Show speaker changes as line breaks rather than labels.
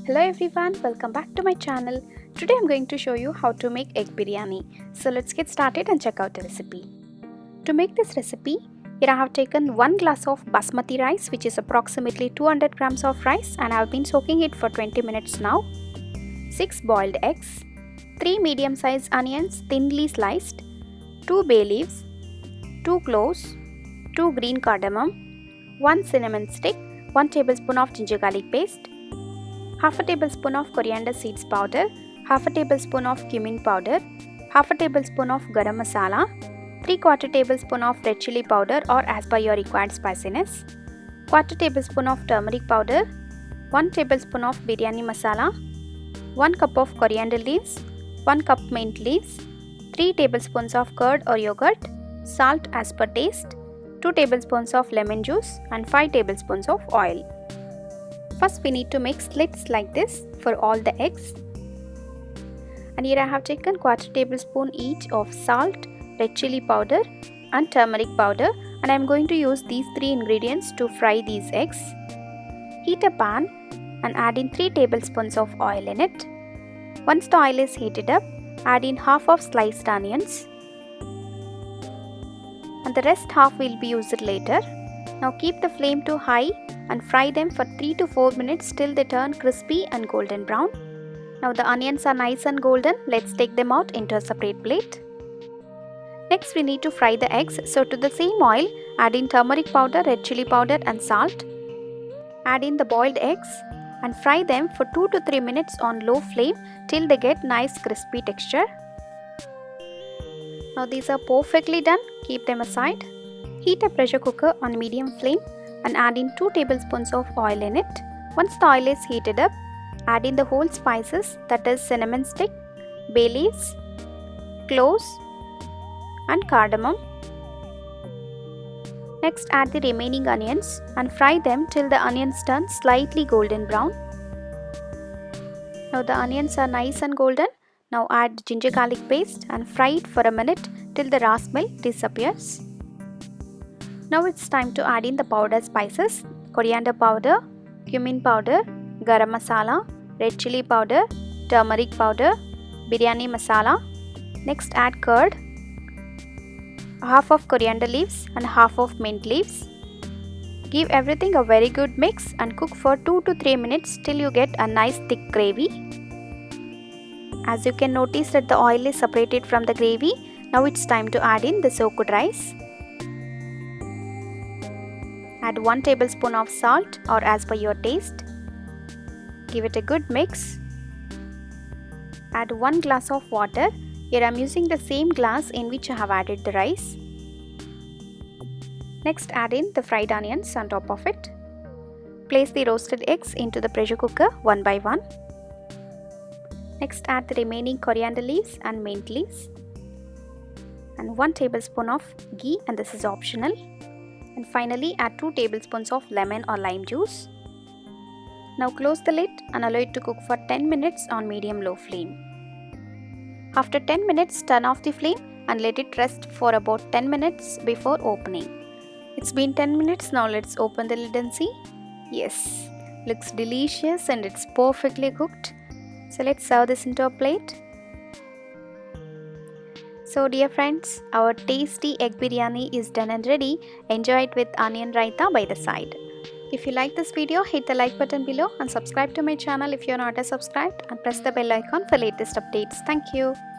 Hello everyone, welcome back to my channel. Today I'm going to show you how to make egg biryani. So let's get started and check out the recipe. To make this recipe, here I have taken 1 glass of Basmati rice, which is approximately 200 grams of rice, and I have been soaking it for 20 minutes now. 6 boiled eggs, 3 medium sized onions thinly sliced, 2 bay leaves, 2 cloves, 2 green cardamom, 1 cinnamon stick, 1 tablespoon of ginger garlic paste, half a tablespoon of coriander seeds powder, half a tablespoon of cumin powder, half a tablespoon of garam masala, 3/4 tablespoon of red chilli powder or as per your required spiciness, 1/4 tablespoon of turmeric powder, 1 tablespoon of biryani masala, 1 cup of coriander leaves, 1 cup mint leaves, 3 tablespoons of curd or yogurt, salt as per taste, 2 tablespoons of lemon juice and 5 tablespoons of oil. First we need to make slits like this for all the eggs. And here I have taken 1/4 tablespoon each of salt, red chilli powder and turmeric powder, and I am going to use these 3 ingredients to fry these eggs. Heat a pan and add in 3 tablespoons of oil in it. Once the oil is heated up, add in half of sliced onions and the rest half will be used later. Now keep the flame to high and fry them for 3 to 4 minutes till they turn crispy and golden brown. Now the onions are nice and golden. Let's take them out into a separate plate. Next we need to fry the eggs. So to the same oil, add in turmeric powder, red chilli powder and salt. Add in the boiled eggs and fry them for 2 to 3 minutes on low flame till they get nice crispy texture. Now these are perfectly done. Keep them aside. Heat a pressure cooker on medium flame and add in 2 tablespoons of oil in it. Once the oil is heated up, add in the whole spices, that is cinnamon stick, bay leaves, cloves and cardamom. Next add the remaining onions and fry them till the onions turn slightly golden brown. Now the onions are nice and golden. Now add ginger garlic paste and fry it for a minute till the raw smell disappears. Now it's time to add in the powder spices: coriander powder, cumin powder, garam masala, red chilli powder, turmeric powder, biryani masala. Next add curd, half of coriander leaves and half of mint leaves. Give everything a very good mix and cook for 2 to 3 minutes till you get a nice thick gravy. As you can notice that the oil is separated from the gravy. Now it's time to add in the soaked rice. Add 1 tablespoon of salt or as per your taste. Give it a good mix. Add 1 glass of water. Here I am using the same glass in which I have added the rice. Next add in the fried onions on top of it. Place the roasted eggs into the pressure cooker one by one. Next add the remaining coriander leaves and mint leaves. And 1 tablespoon of ghee, and this is optional. And finally add 2 tablespoons of lemon or lime juice. Now close the lid and allow it to cook for 10 minutes on medium-low flame. After 10 minutes, turn off the flame and let it rest for about 10 minutes before opening. It's been 10 minutes, now let's open the lid and see. Yes, looks delicious and it's perfectly cooked. So let's serve this into a plate. So dear friends, our tasty egg biryani is done and ready. Enjoy it with onion raita by the side. If you like this video, hit the like button below and subscribe to my channel if you are not subscribed, and press the bell icon for latest updates. Thank you.